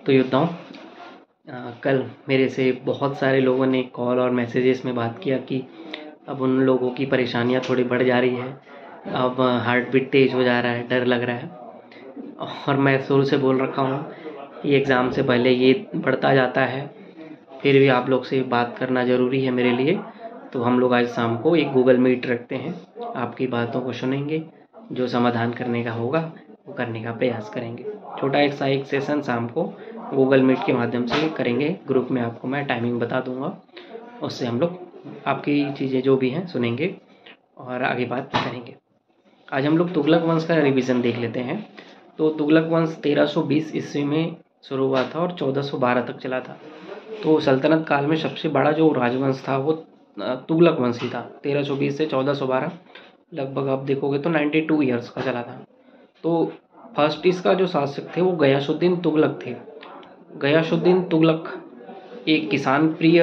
तो योद्धाओं, कल मेरे से बहुत सारे लोगों ने कॉल और मैसेजेस में बात किया कि अब उन लोगों की परेशानियां थोड़ी बढ़ जा रही है। अब हार्ट बीट तेज़ हो जा रहा है, डर लग रहा है। और मैं शुरू से बोल रखा हूँ कि एग्ज़ाम से पहले ये बढ़ता जाता है, फिर भी आप लोग से बात करना ज़रूरी है मेरे लिए। तो हम लोग आज शाम को एक गूगल मीट रखते हैं, आपकी बातों को सुनेंगे, जो समाधान करने का होगा वो करने का प्रयास करेंगे। छोटा एक सेशन शाम को गूगल मीट के माध्यम से करेंगे। ग्रुप में आपको मैं टाइमिंग बता दूंगा, उससे हम लोग आपकी चीज़ें जो भी हैं सुनेंगे और आगे बात करेंगे। आज हम लोग तुगलक वंश का रिवीजन देख लेते हैं। तो तुगलक वंश 1320 ईस्वी में शुरू हुआ था और 1412 तक चला था। तो सल्तनत काल में सबसे बड़ा जो राजवंश था वो तुगलक वंश ही था। 1320 से 1412 लगभग आप देखोगे तो 92 ईयर्स का चला था। तो फर्स्ट इसका जो शासक थे वो गयासुद्दीन तुगलक थे। गयासुद्दीन तुगलक एक किसान प्रिय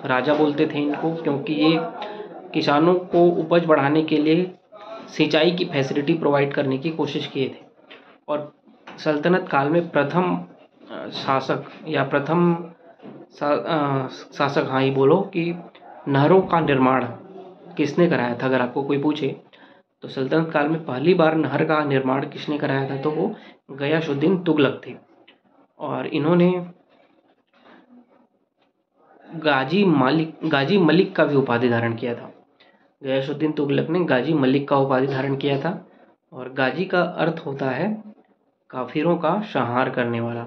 राजा बोलते थे इनको, क्योंकि ये किसानों को उपज बढ़ाने के लिए सिंचाई की फैसिलिटी प्रोवाइड करने की कोशिश किए थे। और सल्तनत काल में प्रथम शासक या प्रथम शासक, हाँ ही बोलो, कि नहरों का निर्माण किसने कराया था। अगर आपको कोई पूछे तो सल्तनत काल में पहली बार नहर का निर्माण किसने कराया था, तो वो गयासुद्दीन तुगलक थे। और इन्होंने गाजी मलिक का भी उपाधि धारण किया था। गयासुद्दीन तुगलक ने गाजी मलिक का उपाधि धारण किया था। और गाजी का अर्थ होता है काफिरों का संहार करने वाला।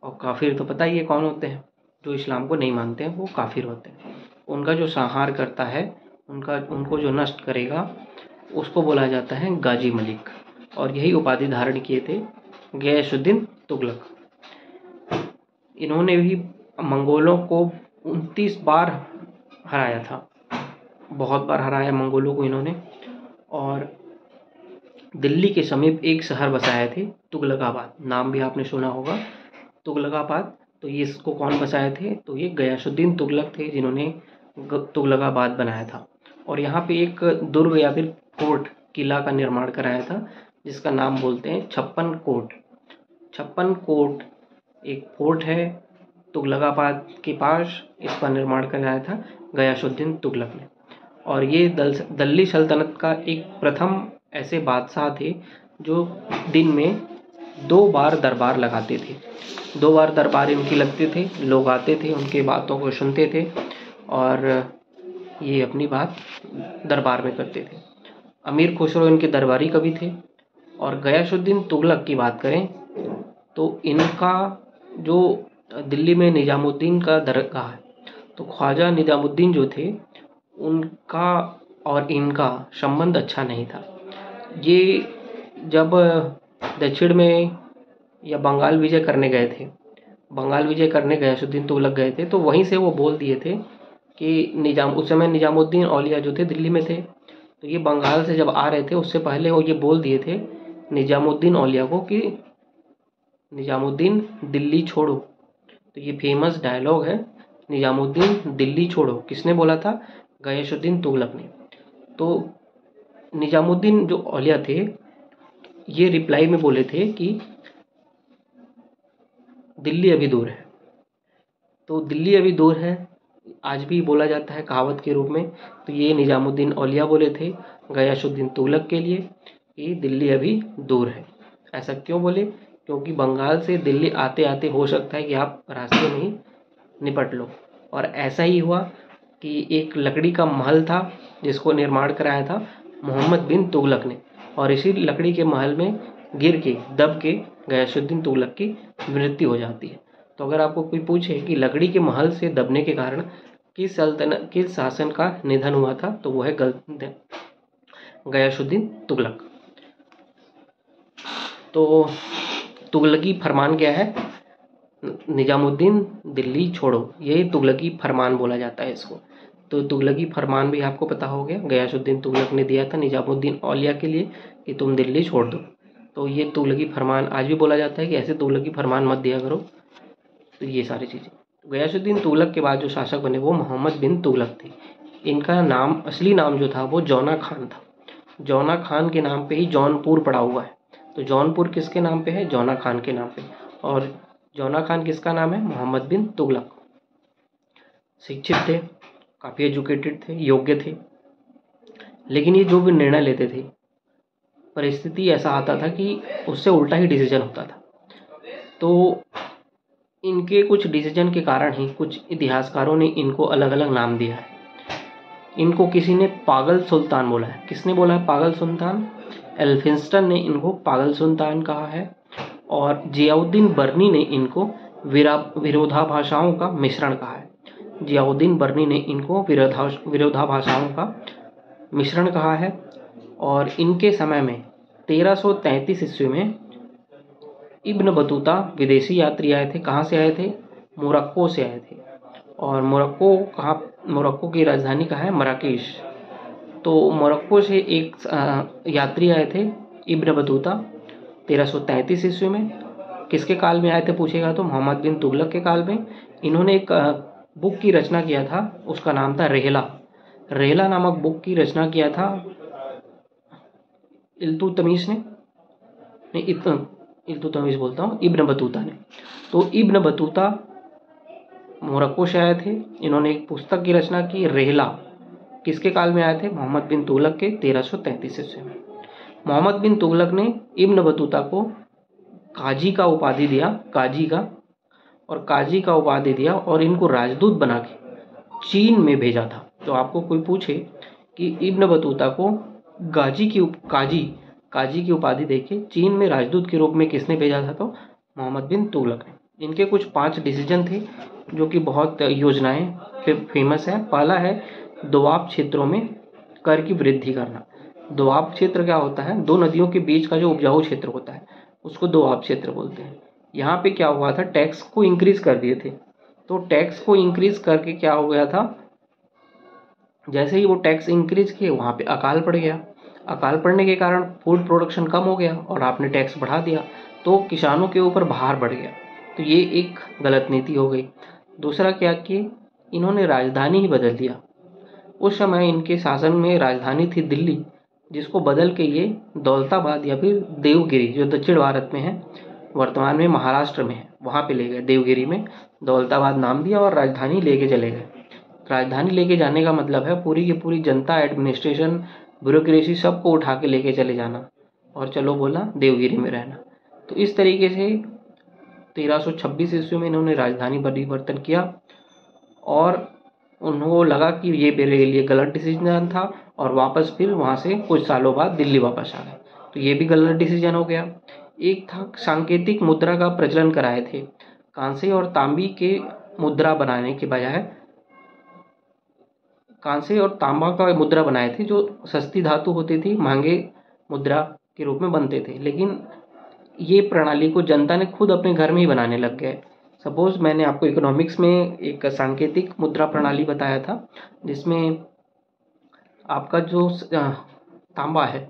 और काफिर तो पता ही है कौन होते हैं, जो इस्लाम को नहीं मानते हैं वो काफिर होते हैं। उनका जो संहार करता है, उनको जो नष्ट करेगा, उसको बोला जाता है गाजी मलिक। और यही उपाधि धारण किए थे गयासुद्दीन तुगलक। इन्होंने भी मंगोलों को 29 बार हराया था, बहुत बार हराया मंगोलों को इन्होंने। और दिल्ली के समीप एक शहर बसाए थे, तुगलकाबाद, नाम भी आपने सुना होगा, तुगलकाबाद। तो ये इसको कौन बसाए थे, तो ये गयासुद्दीन तुगलक थे जिन्होंने तुगलकाबाद बनाया था। और यहाँ पे एक दुर्ग या फिर फोर्ट, किला का निर्माण कराया था, जिसका नाम बोलते हैं छप्पन कोट। छप्पन कोट एक फोर्ट है तुगलकाबाद के पास, इसका निर्माण कराया था गयासुद्दीन तुगलक ने। और ये दिल्ली सल्तनत का एक प्रथम ऐसे बादशाह थे जो दिन में 2 बार दरबार लगाते थे। 2 बार दरबार इनकी लगते थे, लोग आते थे, उनके बातों को सुनते थे और ये अपनी बात दरबार में करते थे। अमीर खुसरो इनके दरबारी कवि थे। और गयासुद्दीन तुगलक की बात करें तो इनका जो दिल्ली में निजामुद्दीन का दरगाह है, तो ख्वाजा निजामुद्दीन जो थे उनका और इनका संबंध अच्छा नहीं था। ये जब दक्षिण में या बंगाल विजय करने गए थे, बंगाल विजय करने गयासुद्दीन तुगलक गए थे, तो वहीं से वो बोल दिए थे कि उस समय निजामुद्दीन औलिया जो थे दिल्ली में थे, तो ये बंगाल से जब आ रहे थे उससे पहले वो ये बोल दिए थे निजामुद्दीन औलिया को कि निजामुद्दीन दिल्ली छोड़ो। तो ये फेमस डायलॉग है, निजामुद्दीन दिल्ली छोड़ो, किसने बोला था, गयासुद्दीन तुगलक ने। तो निजामुद्दीन जो औलिया थे ये रिप्लाई में बोले थे कि दिल्ली अभी दूर है। तो दिल्ली अभी दूर है आज भी बोला जाता है कहावत के रूप में। तो ये निजामुद्दीन औलिया बोले थे गयासुद्दीन तुगलक के लिए कि दिल्ली अभी दूर है। ऐसा क्यों बोले, क्योंकि बंगाल से दिल्ली आते आते हो सकता है कि आप रास्ते में ही निपट लो। और ऐसा ही हुआ कि एक लकड़ी का महल था जिसको निर्माण कराया था मोहम्मद बिन तुगलक ने, और इसी लकड़ी के महल में गिर के दब के गयासुद्दीन तुगलक की मृत्यु हो जाती है। तो अगर आपको कोई पूछे कि लकड़ी के महल से दबने के कारण किस शासन का निधन हुआ था, तो वो है गयासुद्दीन तुगलक। तो तुगलकी फरमान क्या है, निजामुद्दीन दिल्ली छोड़ो, यही तुगलकी फरमान बोला जाता है इसको। तो तुगलकी फरमान भी आपको पता हो गया, गयासुद्दीन तुगलक ने दिया था निजामुद्दीन औलिया के लिए कि तुम दिल्ली छोड़ दो। तो ये तुगलकी फरमान आज भी बोला जाता है कि ऐसे तुगलकी फरमान मत दिया करो। तो ये सारी चीज़ें। गयासुद्दीन तुगलक के बाद जो शासक बने वो मोहम्मद बिन तुगलक थे। इनका नाम, असली नाम जो था वो जौना खान था। जौना खान के नाम पे ही जौनपुर पड़ा हुआ है। तो जौनपुर किसके नाम पे है, जौना खान के नाम पे। और जौना खान किसका नाम है? मोहम्मद बिन तुगलक। शिक्षित थे, काफ़ी एजुकेटेड थे, योग्य थे, लेकिन ये जो भी निर्णय लेते थे, परिस्थिति ऐसा आता था कि उससे उल्टा ही डिसीजन होता था। तो इनके कुछ डिसीजन के कारण ही कुछ इतिहासकारों ने इनको अलग अलग नाम दिया है। इनको किसी ने पागल सुल्तान बोला है। किसने बोला है पागल सुल्तान? एल्फिंस्टन ने इनको पागल सुल्तान कहा है, और जियाउद्दीन बर्नी ने इनको विरोधाभाषाओं का मिश्रण कहा है। जियाउद्दीन बर्नी ने इनको विरोधाभाषाओं का मिश्रण कहा है। और इनके समय में 1333 ईस्वी में इब्न बतूता विदेशी यात्री आए थे। कहाँ से आए थे? मोरक्को से आए थे। और मोरक्को की राजधानी कहाँ है? मराकेश। तो मोरक्को से एक यात्री आए थे, इब्न बतूता, 1333 ईस्वी में। किसके काल में आए थे पूछेगा तो? मोहम्मद बिन तुगलक के काल में। इन्होंने एक बुक की रचना किया था, उसका नाम था रेहला। रेहला नामक बुक की रचना किया था इल्तुतमिश ने, नहीं इल्तुतमिश बोलता हूँ, इब्न बतूता ने। तो इब्न बतूता मोरक्को से आए थे। इन्होंने एक पुस्तक की रचना की, रेहला। किसके काल में आए थे? मोहम्मद बिन तुगलक के 1333 ईस्वी में। मोहम्मद बिन तुगलक ने इब्न बतूता को काजी का उपाधि दिया, काजी का उपाधि दिया, और इनको राजदूत बना के चीन में भेजा था। तो आपको कोई पूछे कि इब्न बतूता को काजी की उपाधि देके चीन में राजदूत के रूप में किसने भेजा था? तो मोहम्मद बिन तुगलक ने। इनके कुछ 5 डिसीजन थे जो कि बहुत योजनाएं फेमस है। पहला है दोआब क्षेत्रों में कर की वृद्धि करना। दोआब क्षेत्र क्या होता है? 2 नदियों के बीच का जो उपजाऊ क्षेत्र होता है उसको दोआब क्षेत्र बोलते हैं। यहाँ पे क्या हुआ था? टैक्स को इंक्रीज कर दिए थे। तो टैक्स को इंक्रीज करके क्या हो गया था? जैसे ही वो टैक्स इंक्रीज किए वहाँ पे अकाल पड़ गया। अकाल पड़ने के कारण फूड प्रोडक्शन कम हो गया और आपने टैक्स बढ़ा दिया, तो किसानों के ऊपर भार बढ़ गया। तो ये एक गलत नीति हो गई। दूसरा क्या किए? इन्होंने राजधानी ही बदल दिया। उस समय इनके शासन में राजधानी थी दिल्ली, जिसको बदल के ये दौलताबाद या फिर देवगिरी, जो दक्षिण भारत में है, वर्तमान में महाराष्ट्र में है, वहाँ पे ले गए। देवगिरी में दौलताबाद नाम दिया और राजधानी लेके चले गए। राजधानी लेके जाने का मतलब है पूरी की पूरी जनता, एडमिनिस्ट्रेशन, ब्यूरोक्रेसी सबको उठा के लेके चले जाना, और चलो बोला देवगिरी में रहना। तो इस तरीके से 1326 ईस्वी में इन्होंने राजधानी परिवर्तन किया, और उनको लगा कि ये मेरे लिए गलत डिसीजन था, और वापस फिर वहाँ से कुछ सालों बाद दिल्ली वापस आ गए। तो ये भी गलत डिसीजन हो गया। एक था सांकेतिक मुद्रा का प्रचलन कराए थे। कांसे और तांबी के मुद्रा बनाने के बजाय कांसे और तांबा का मुद्रा बनाए थे, जो सस्ती धातु होती थी, महंगे मुद्रा के रूप में बनते थे। लेकिन ये प्रणाली को जनता ने खुद अपने घर में ही बनाने लग गए। सपोज मैंने आपको इकोनॉमिक्स में एक सांकेतिक मुद्रा प्रणाली बताया था, जिसमें आपका जो तांबा है,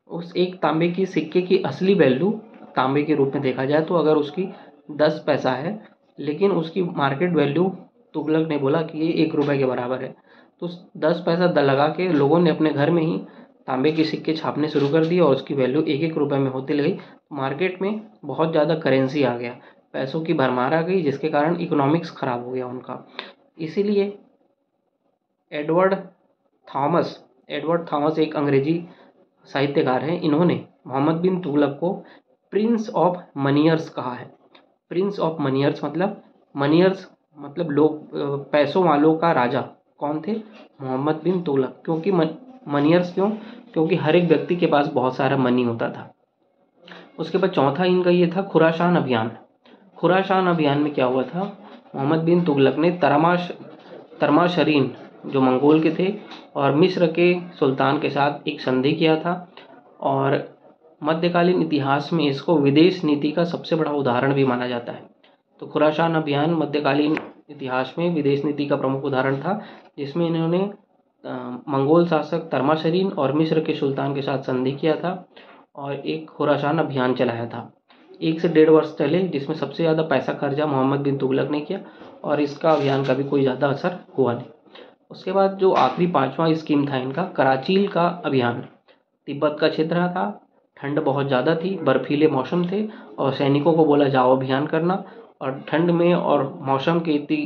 उस एक तांबे की सिक्के की असली वैल्यू तांबे के रूप में देखा जाए तो अगर उसकी 10 पैसा है, लेकिन उसकी मार्केट वैल्यू तुगलक ने बोला कि ये 1 रुपये के बराबर है, तो 10 पैसा लगा के लोगों ने अपने घर में ही तांबे के सिक्के छापने शुरू कर दिए, और उसकी वैल्यू 1-1 रुपये में होती लगी। मार्केट में बहुत ज़्यादा करेंसी आ गया, पैसों की भरमार आ गई, जिसके कारण इकोनॉमिक्स ख़राब हो गया उनका। इसीलिए एडवर्ड थॉमस एक अंग्रेजी साहित्यकार हैं। इन्होंने मोहम्मद बिन तुगलक को प्रिंस ऑफ मनियर्स कहा है। प्रिंस ऑफ मनियर्स मतलब लोग, पैसों वालों का राजा। कौन थे? मोहम्मद बिन तुगलक। क्योंकि मनियर्स क्यों? क्योंकि हर एक व्यक्ति के पास बहुत सारा मनी होता था। उसके बाद चौथा इनका ये था खुरासान अभियान। खुरासान अभियान में क्या हुआ था? मोहम्मद बिन तुगलक ने तरमाशरीन, जो मंगोल के थे, और मिस्र के सुल्तान के साथ एक संधि किया था, और मध्यकालीन इतिहास में इसको विदेश नीति का सबसे बड़ा उदाहरण भी माना जाता है। तो खुरासान अभियान मध्यकालीन इतिहास में विदेश नीति का प्रमुख उदाहरण था, जिसमें इन्होंने मंगोल शासक तरमाशरीन और मिस्र के सुल्तान के साथ संधि किया था और एक खुरासान अभियान चलाया था। 1 से 1.5 वर्ष चले, जिसमें सबसे ज़्यादा पैसा खर्चा मोहम्मद बिन तुगलक ने किया, और इसका अभियान का भी कोई ज़्यादा असर हुआ नहीं। उसके बाद जो आखिरी 5वां स्कीम था इनका, कराचील का अभियान। तिब्बत का क्षेत्र था, ठंड बहुत ज़्यादा थी, बर्फीले मौसम थे, और सैनिकों को बोला जाओ अभियान करना, और ठंड में और मौसम की इतनी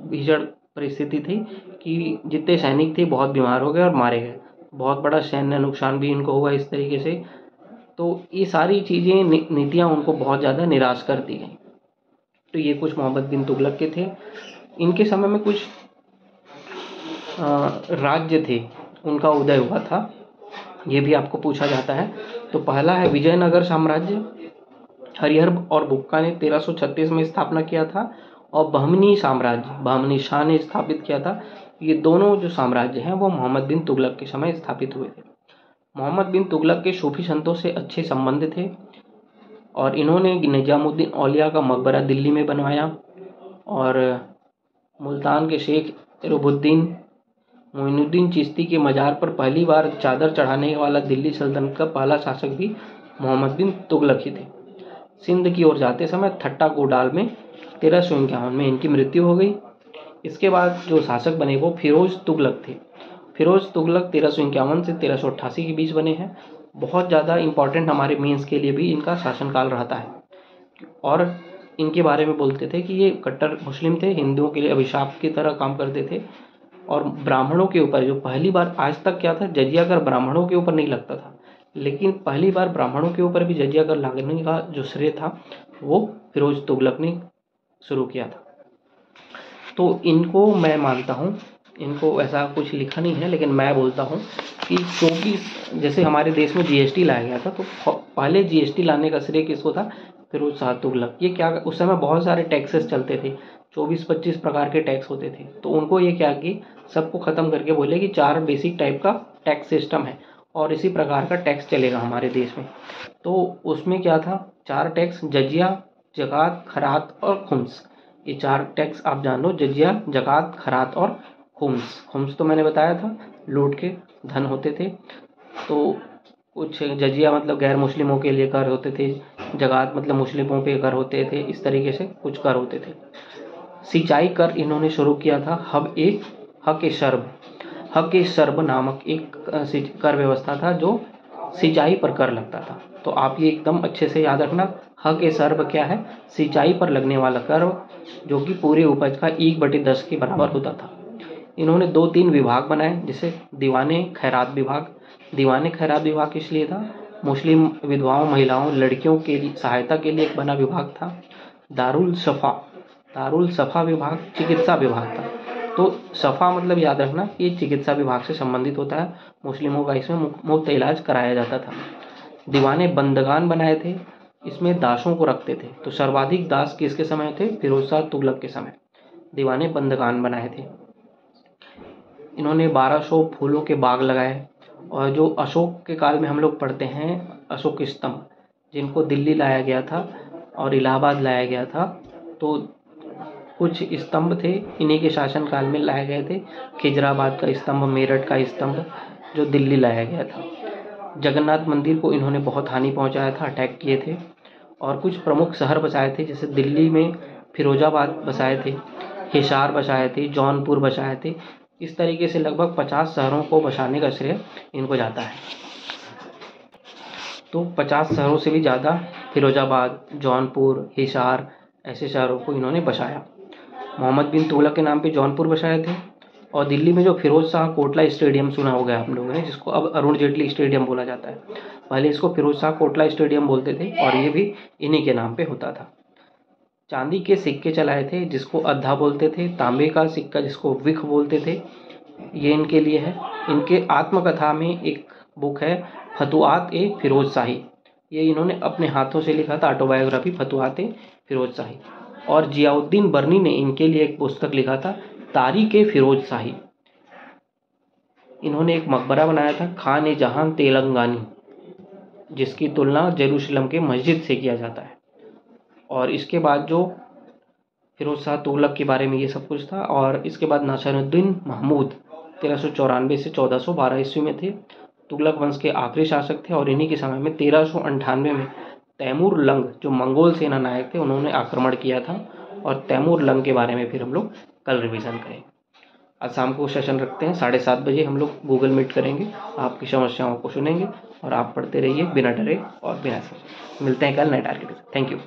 भीषण परिस्थिति थी कि जितने सैनिक थे बहुत बीमार हो गए और मारे गए। बहुत बड़ा सैन्य नुकसान भी इनको हुआ इस तरीके से। तो ये सारी चीज़ें नीतियाँ उनको बहुत ज़्यादा निराश कर दी गई। तो ये कुछ मोहम्मद बिन तुगलक के थे। इनके समय में कुछ राज्य थे, उनका उदय हुआ था, ये भी आपको पूछा जाता है। तो पहला है विजयनगर साम्राज्य। हरिहर और बुक्का ने 1336 में स्थापना किया था। और बहमनी साम्राज्य बहमनी शाह ने स्थापित किया था। ये दोनों जो साम्राज्य हैं वो मोहम्मद बिन तुगलक के समय स्थापित हुए थे। मोहम्मद बिन तुगलक के सूफी संतों से अच्छे संबंध थे और इन्होंने निजामुद्दीन औलिया का मकबरा दिल्ली में बनवाया और मुल्तान के शेख रुबुद्दीन मोइनुद्दीन चिश्ती के मज़ार पर पहली बार चादर चढ़ाने वाला दिल्ली सल्तनत का पहला शासक भी मोहम्मद बिन तुगलक ही थे। सिंध की ओर जाते समय थट्टा कोडाल में 1351 में इनकी मृत्यु हो गई। इसके बाद जो शासक बने वो फिरोज तुगलक थे। फिरोज तुगलक 1351 से 1388 के बीच बने हैं। बहुत ज़्यादा इम्पॉर्टेंट हमारे मेंस के लिए भी इनका शासनकाल रहता है। और इनके बारे में बोलते थे कि ये कट्टर मुस्लिम थे, हिंदुओं के लिए अभिशाप की तरह काम करते थे। और ब्राह्मणों के ऊपर जो पहली बार, आज तक क्या था, जजिया कर ब्राह्मणों के ऊपर नहीं लगता था, लेकिन पहली बार ब्राह्मणों के ऊपर भी जजिया कर लगने का जो श्रेय था वो फिरोज तुगलक ने शुरू किया था। तो इनको मैं मानता हूँ, इनको ऐसा कुछ लिखा नहीं है लेकिन मैं बोलता हूँ कि 24 जैसे हमारे देश में जीएसटी लाया गया था, तो पहले जीएसटी लाने का श्रेय किसको था? फिरोज शाह तुगलक। ये क्या, उस समय बहुत सारे टैक्सेस चलते थे, 24-25 प्रकार के टैक्स होते थे। तो उनको ये क्या कि सबको ख़त्म करके बोले कि 4 बेसिक टाइप का टैक्स सिस्टम है और इसी प्रकार का टैक्स चलेगा हमारे देश में। तो उसमें क्या था, 4 टैक्स, जजिया, ज़कात, खरात और खुम्स। ये 4 टैक्स आप जान लो, जजिया, ज़कात, खरात और खुम्स। खुम्स तो मैंने बताया था, लूट के धन होते थे। तो कुछ जजिया मतलब गैर मुस्लिमों के लिए कर होते थे, ज़कात मतलब मुस्लिमों पे कर होते थे, इस तरीके से कुछ कर होते थे। सिंचाई कर इन्होंने शुरू किया था। हक ए शर्ब नामक एक कर व्यवस्था था जो सिंचाई पर कर लगता था। तो आप ये एकदम अच्छे से याद रखना, हक ए शर्ब क्या है? सिंचाई पर लगने वाला कर, जो कि पूरे उपज का 1/10 के बराबर होता था। इन्होंने 2-3 विभाग बनाए, जैसे दीवाने खैरात विभाग। दीवाने खैरात विभाग इसलिए था, मुस्लिम विधवाओं, महिलाओं, लड़कियों के लिए सहायता के लिए एक बना विभाग था। दारुल सफ़ा विभाग चिकित्सा विभाग था। तो सफ़ा मतलब याद रखना, ये चिकित्सा विभाग से संबंधित होता है। मुस्लिमों का इसमें मुफ्त इलाज कराया जाता था। दीवाने बंदगान बनाए थे, इसमें दासों को रखते थे। तो सर्वाधिक दास किसके समय थे? फिरोज शाह तुगलक के समय दीवाने बंदगान बनाए थे। इन्होंने 1200 फूलों के बाग लगाए। और जो अशोक के काल में हम लोग पढ़ते हैं, अशोक स्तंभ, जिनको दिल्ली लाया गया था और इलाहाबाद लाया गया था, तो कुछ स्तंभ थे इन्हीं के शासनकाल में लाए गए थे। खिजराबाद का स्तंभ, मेरठ का स्तंभ जो दिल्ली लाया गया था। जगन्नाथ मंदिर को इन्होंने बहुत हानि पहुंचाया था, अटैक किए थे। और कुछ प्रमुख शहर बसाए थे, जैसे दिल्ली में फिरोजाबाद बसाए थे, हिसार बसाए थे, जौनपुर बसाए थे। इस तरीके से लगभग 50 शहरों को बसाने का श्रेय इनको जाता है। तो 50 शहरों से भी ज़्यादा फिरोजाबाद, जौनपुर, हिसार ऐसे शहरों को इन्होंने बसाया। मोहम्मद बिन तुगलक के नाम पे जौनपुर बसाए थे। और दिल्ली में जो फिरोज शाह कोटला स्टेडियम सुना होगा आप लोगों ने, जिसको अब अरुण जेटली स्टेडियम बोला जाता है, पहले इसको फिरोज शाह कोटला स्टेडियम बोलते थे और ये भी इन्हीं के नाम पे होता था। चांदी के सिक्के चलाए थे, जिसको अद्धा बोलते थे। तांबे का सिक्का, जिसको विख बोलते थे, ये इनके लिए है। इनके आत्मकथा में एक बुक है, फतुआत ए फिरोज शाही। ये इन्होंने अपने हाथों से लिखा था, ऑटोबायोग्राफी, फतुआत ए फिरोज शाही। और जियाउद्दीन बर्नी ने इनके लिए एक पुस्तक लिखा था, तारीख ए फिरोज शाही। इन्होंने एक मकबरा बनाया था, खान ए जहां तेलंगानी, जिसकी तुलना जेरूशलम के मस्जिद से किया जाता है। और इसके बाद जो फिरोज शाह तुगलक के बारे में ये सब कुछ था। और इसके बाद नासिरुद्दीन महमूद 1394 से 1412 ईस्वी में थे। तुगलक वंश के आखिरी शासक थे और इन्हीं के समय में 1398 में तैमूर लंग, जो मंगोल सेना नायक थे, उन्होंने आक्रमण किया था। और तैमूर लंग के बारे में फिर हम लोग कल रिवीजन करेंगे। आज शाम को सेशन रखते हैं 7:30 बजे, हम लोग गूगल मीट करेंगे, आपकी समस्याओं को सुनेंगे और आप पढ़ते रहिए बिना डरे और बिना सोचे। मिलते हैं कल नए टारगेट। Thank you.